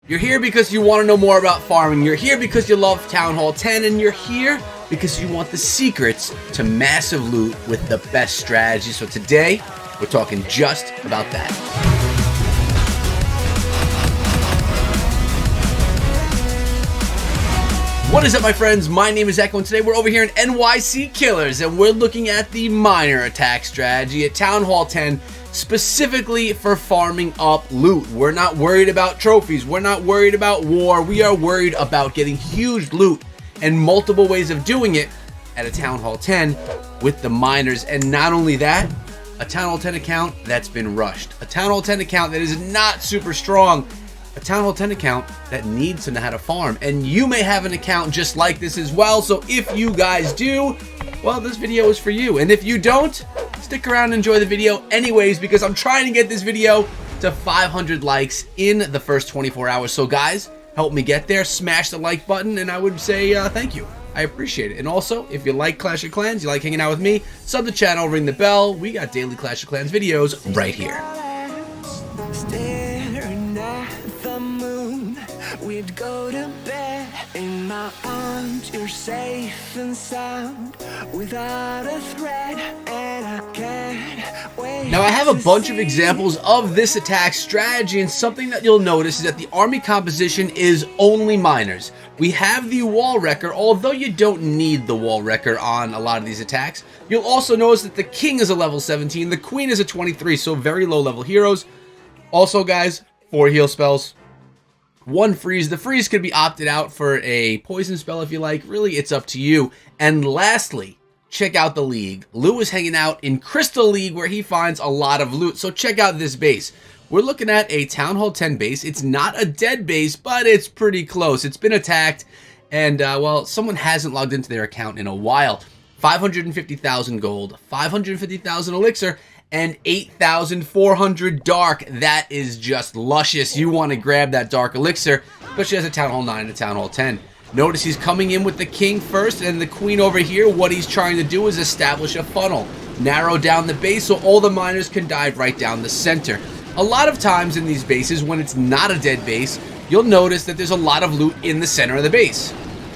You're here because you want to know more about farming. You're here because you love Town Hall 10, and you're here because you want the secrets to massive loot with the best strategy. So today, we're talking just about that. What is up, my friends? My name is Echo, and today we're over here in NYC Killers, and we're looking at the miner attack strategy at Town Hall 10, specifically for farming up loot. We're not worried about trophies. We're not worried about war. We are worried about getting huge loot and multiple ways of doing it at a Town Hall 10 with the miners. And not only that, a Town Hall 10 account that's been rushed. A Town Hall 10 account that is not super strong. A Town Hall 10 account that needs to know how to farm. And you may have an account just like this as well. So if you guys do, well, this video is for you. And if you don't, stick around and enjoy the video anyways, because I'm trying to get this video to 500 likes in the first 24 hours. So guys, help me get there. Smash the like button, and I would say thank you. I appreciate it. And also, if you like Clash of Clans, you like hanging out with me, sub the channel, ring the bell. We got daily Clash of Clans videos right here. We'd go to bed in my arms, you're safe and sound, without a threat, and I can't wait. Now I have a bunch of examples of this attack strategy, and something that you'll notice is that the army composition is only miners. We have the wall wrecker, although you don't need the wall wrecker on a lot of these attacks. You'll also notice that the king is a level 17, the queen is a 23, so very low level heroes. Also guys, 4 heal spells. 1 freeze. The freeze could be opted out for a poison spell if you like. Really, it's up to you. And lastly, check out the league. Lou is hanging out in Crystal League, where he finds a lot of loot. So check out this base. We're looking at a Town Hall 10 base. It's not a dead base, but it's pretty close. It's been attacked, and well, someone hasn't logged into their account in a while. 550,000 gold, 550,000 elixir, and 8,400 dark. That is just luscious. You want to grab that dark elixir, especially as a Town Hall 9 and a Town Hall 10. Notice he's coming in with the king first and the queen over here. What he's trying to do is establish a funnel, narrow down the base so all the miners can dive right down the center. A lot of times in these bases, when it's not a dead base, you'll notice that there's a lot of loot in the center of the base.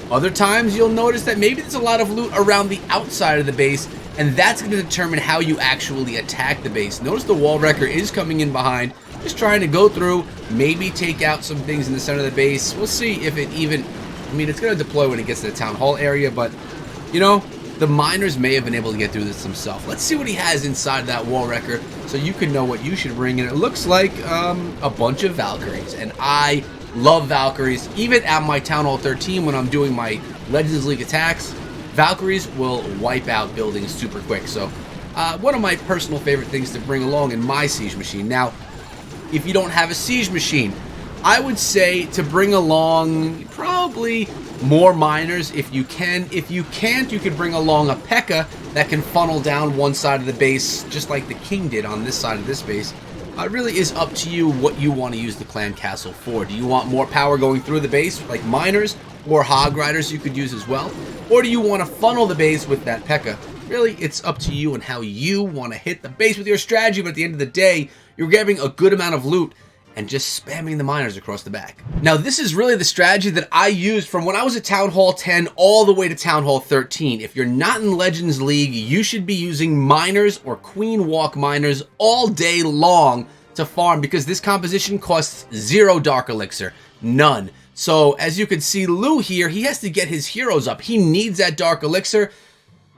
Other times you'll notice that maybe there's a lot of loot around the outside of the base, and that's going to determine how you actually attack the base. Notice the wall wrecker is coming in behind, just trying to go through, maybe take out some things in the center of the base. We'll see if it even, I mean, it's going to deploy when it gets to the Town Hall area, but, you know, the miners may have been able to get through this themselves. Let's see what he has inside that wall wrecker so you can know what you should bring. And it looks like a bunch of Valkyries, and I love Valkyries. Even at my Town Hall 13, when I'm doing my Legends League attacks, Valkyries will wipe out buildings super quick. So one of my personal favorite things to bring along in my siege machine. Now, if you don't have a siege machine, I would say to bring along probably more miners if you can. If you can't, you could bring along a P.E.K.K.A. that can funnel down one side of the base, just like the king did on this side of this base. It really is up to you what you want to use the clan castle for. Do you want more power going through the base, like miners, or hog riders you could use as well? Or do you want to funnel the base with that P.E.K.K.A.? Really, it's up to you and how you want to hit the base with your strategy, but at the end of the day, you're grabbing a good amount of loot and just spamming the miners across the back. Now, this is really the strategy that I used from when I was at Town Hall 10 all the way to Town Hall 13. If you're not in Legends League, you should be using miners or Queen Walk miners all day long to farm, because this composition costs 0 dark elixir, none. So as you can see, Lou here, he has to get his heroes up. He needs that dark elixir.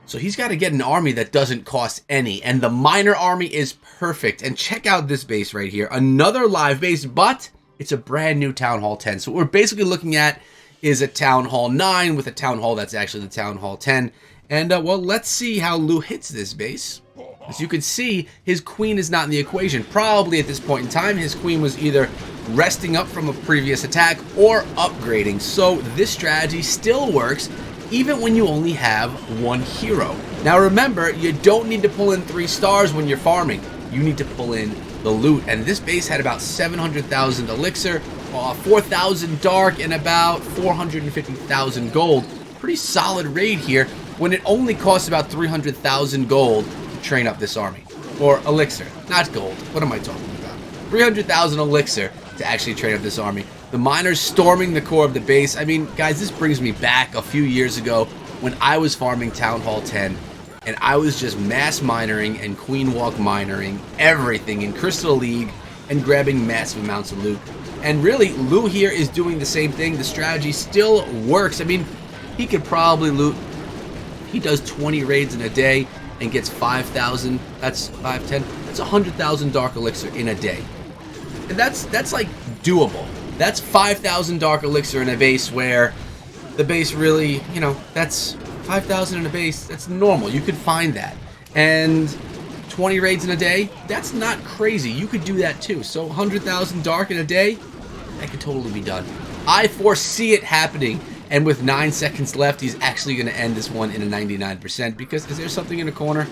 So he's got to get an army that doesn't cost any. And the miner army is perfect. And check out this base right here. Another live base, but it's a brand new Town Hall 10. So what we're basically looking at is a Town Hall 9 with a Town Hall that's actually the Town Hall 10. And well, let's see how Lou hits this base. As you can see, his queen is not in the equation. Probably at this point in time, his queen was either resting up from a previous attack or upgrading. So this strategy still works even when you only have 1 hero. Now remember, you don't need to pull in 3 stars when you're farming. You need to pull in the loot. And this base had about 700,000 elixir, 4,000 dark, and about 450,000 gold. Pretty solid raid here when it only costs about 300,000 gold to train up this army. Or elixir, not gold. What am I talking about? 300,000 elixir to actually train up this army. The miners storming the core of the base. I mean, guys, this brings me back a few years ago when I was farming Town Hall 10, and I was just mass minering and Queen Walk minering everything in Crystal League and grabbing massive amounts of loot. And really, Lou here is doing the same thing. The strategy still works. I mean, he could probably loot. He does 20 raids in a day and gets 5,000. That's 5, 10. That's 100,000 Dark Elixir in a day. And that's like doable. That's 5,000 Dark Elixir in a base where the base really, you know, that's 5,000 in a base. That's normal. You could find that. And 20 raids in a day, that's not crazy. You could do that too. So 100,000 Dark in a day, that could totally be done. I foresee it happening. And with 9 seconds left, he's actually going to end this one in a 99%. Because is there something in the corner?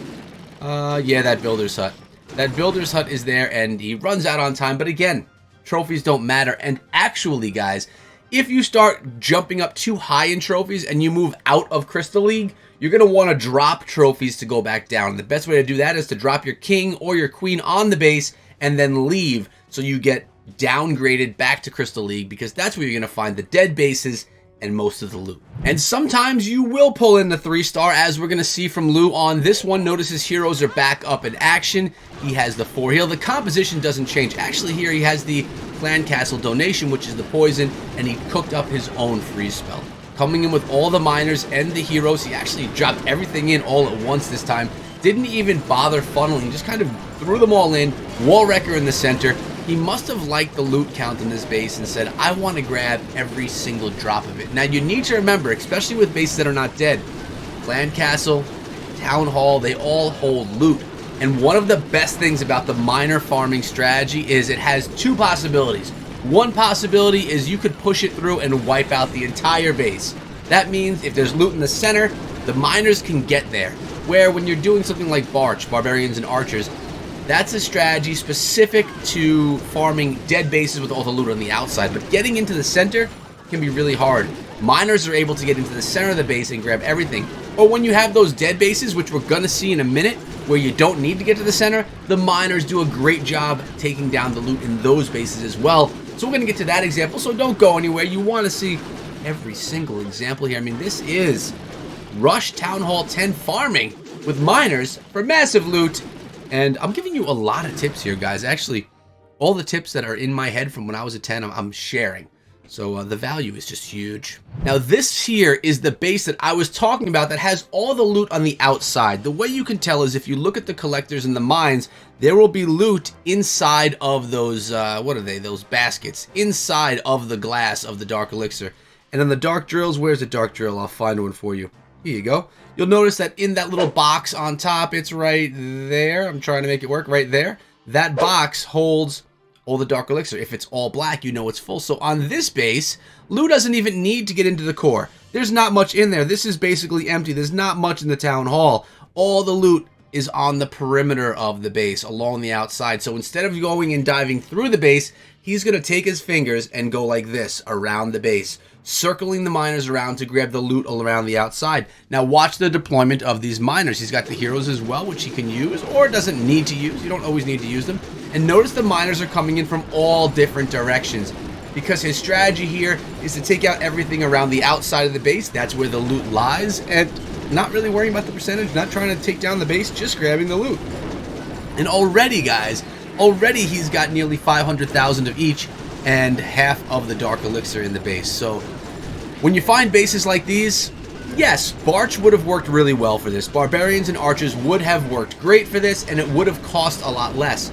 Yeah, that builder's hut. That builder's hut is there, and he runs out on time. But again, trophies don't matter. And actually, guys, if you start jumping up too high in trophies and you move out of Crystal League, you're going to want to drop trophies to go back down. The best way to do that is to drop your king or your queen on the base and then leave so you get downgraded back to Crystal League, because that's where you're going to find the dead bases and most of the loot. And sometimes you will pull in the 3-star, as we're going to see from Lou on this one. Notice his heroes are back up in action. He has the 4 heal. The composition doesn't change. Actually, here he has the Clan Castle donation, which is the poison, and he cooked up his own freeze spell. Coming in with all the miners and the heroes. He actually dropped everything in all at once this time. Didn't even bother funneling, just kind of threw them all in. Wall Wrecker in the center. He must have liked the loot count in this base and said, I want to grab every single drop of it. Now, you need to remember, especially with bases that are not dead, Clan Castle, Town Hall, they all hold loot. And one of the best things about the miner farming strategy is it has 2 possibilities. One possibility is you could push it through and wipe out the entire base. That means if there's loot in the center, the miners can get there. Where when you're doing something like Barch, Barbarians and Archers, that's a strategy specific to farming dead bases with all the loot on the outside. But getting into the center can be really hard. Miners are able to get into the center of the base and grab everything. Or when you have those dead bases, which we're going to see in a minute, where you don't need to get to the center, the miners do a great job taking down the loot in those bases as well. So we're going to get to that example, so don't go anywhere. You want to see every single example here. I mean, this is Rush Town Hall 10 farming with miners for massive loot. And I'm giving you a lot of tips here, guys. Actually, all the tips that are in my head from when I was a 10, I'm sharing. So the value is just huge. Now, this here is the base that I was talking about that has all the loot on the outside. The way you can tell is if you look at the collectors and the mines, there will be loot inside of those, what are they? Those baskets. Inside of the glass of the Dark Elixir. And then the Dark Drills, where's the Dark Drill? I'll find one for you. Here you go. You'll notice that in that little box on top, it's right there. I'm trying to make it work right there. That box holds all the Dark Elixir. If it's all black, you know it's full. So on this base, Lou doesn't even need to get into the core. There's not much in there. This is basically empty. There's not much in the town hall. All the loot is on the perimeter of the base, along the outside. So instead of going and diving through the base, he's going to take his fingers and go like this around the base, circling the miners around to grab the loot all around the outside. Now watch the deployment of these miners. He's got the heroes as well, which he can use or doesn't need to use. You don't always need to use them. And notice the miners are coming in from all different directions, because his strategy here is to take out everything around the outside of the base. That's where the loot lies, and not really worrying about the percentage, not trying to take down the base, just grabbing the loot. And already, guys, he's got nearly 500,000 of each and half of the Dark Elixir in the base. So when you find bases like these, yes, Barch would have worked really well for this. Barbarians and Archers would have worked great for this, and it would have cost a lot less.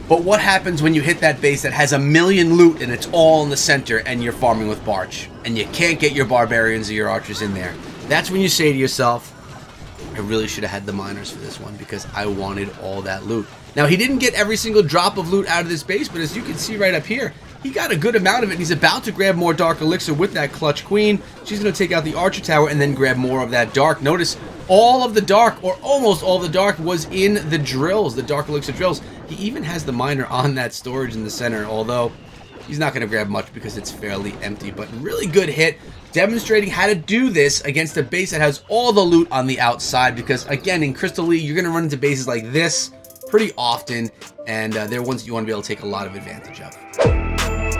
But what happens when you hit that base that has 1 million loot and it's all in the center and you're farming with Barch and you can't get your Barbarians or your Archers in there? That's when you say to yourself, I really should have had the miners for this one because I wanted all that loot. Now, he didn't get every single drop of loot out of this base, but as you can see right up here, he got a good amount of it, and he's about to grab more Dark Elixir with that Clutch Queen. She's going to take out the Archer Tower and then grab more of that Dark. Notice all of the Dark, or almost all of the Dark, was in the drills, the Dark Elixir drills. He even has the miner on that storage in the center, although he's not going to grab much because it's fairly empty. But really good hit, demonstrating how to do this against a base that has all the loot on the outside. Because, again, in Crystal League, you're going to run into bases like this pretty often, and they're ones that you want to be able to take a lot of advantage of.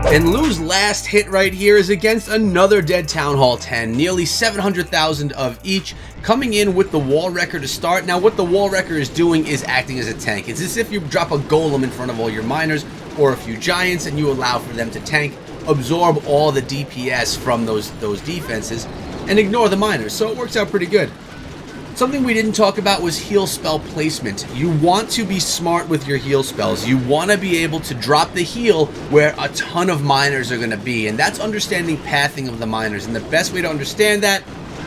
And Lou's last hit right here is against another dead Town Hall 10, nearly 700,000 of each, coming in with the Wall Wrecker to start. Now what the Wall Wrecker is doing is acting as a tank. It's as if you drop a golem in front of all your miners or a few giants and you allow for them to tank, absorb all the DPS from those defenses, and ignore the miners, so it works out pretty good. Something we didn't talk about was heal spell placement. You want to be smart with your heal spells. You want to be able to drop the heal where a ton of miners are going to be, and that's understanding pathing of the miners. And the best way to understand that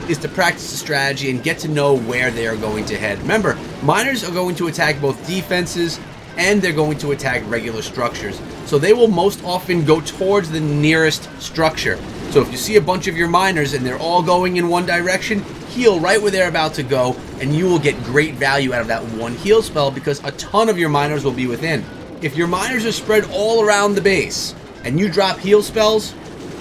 is to practice the strategy and get to know where they are going to head. Remember, miners are going to attack both defenses and they're going to attack regular structures. So they will most often go towards the nearest structure. So if you see a bunch of your miners and they're all going in one direction, heal right where they're about to go, and you will get great value out of that one heal spell because a ton of your miners will be within. If your miners are spread all around the base and you drop heal spells,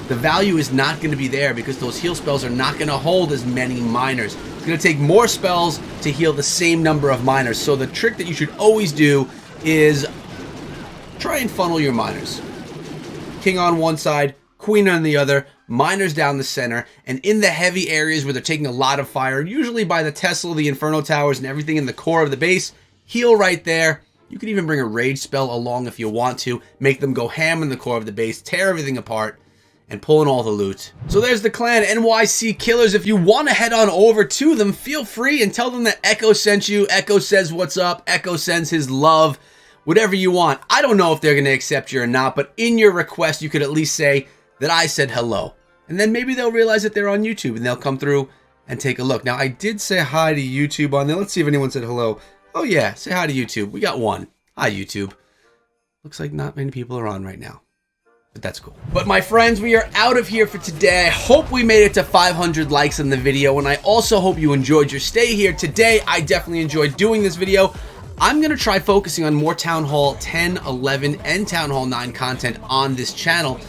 the value is not going to be there because those heal spells are not going to hold as many miners. It's going to take more spells to heal the same number of miners. So the trick that you should always do is try and funnel your miners. King on one side, queen on the other, miners down the center, and in the heavy areas where they're taking a lot of fire, usually by the Tesla, the Inferno Towers, and everything in the core of the base, heal right there. You can even bring a rage spell along if you want to, make them go ham in the core of the base, tear everything apart, and pull in all the loot. So there's the clan, NYC Killers. If you want to head on over to them, feel free and tell them that Echo sent you. Echo says what's up. Echo sends his love. Whatever you want. I don't know if they're going to accept you or not, but in your request, you could at least say that I said hello. And then maybe they'll realize that they're on YouTube and they'll come through and take a look. Now, I did say hi to YouTube on there. Let's see if anyone said hello. Oh, yeah. Say hi to YouTube. We got one. Hi, YouTube. Looks like not many people are on right now, but that's cool. But my friends, we are out of here for today. I hope we made it to 500 likes on the video, and I also hope you enjoyed your stay here today. I definitely enjoyed doing this video. I'm going to try focusing on more Town Hall 10, 11, and Town Hall 9 content on this channel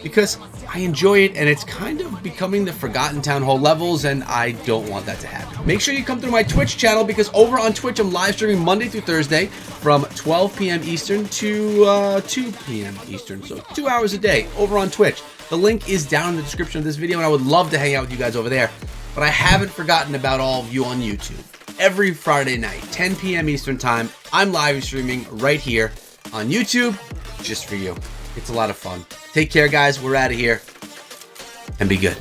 because I enjoy it and it's kind of becoming the forgotten Town Hall levels, and I don't want that to happen. Make sure you come through my Twitch channel because over on Twitch I'm live streaming Monday through Thursday from 12 p.m. Eastern to 2 p.m. Eastern, so 2 hours a day over on Twitch. The link is down in the description of this video and I would love to hang out with you guys over there, but I haven't forgotten about all of you on YouTube. Every Friday night, 10 p.m. Eastern time, I'm live streaming right here on YouTube just for you. It's a lot of fun. Take care, guys. We're out of here. And be good.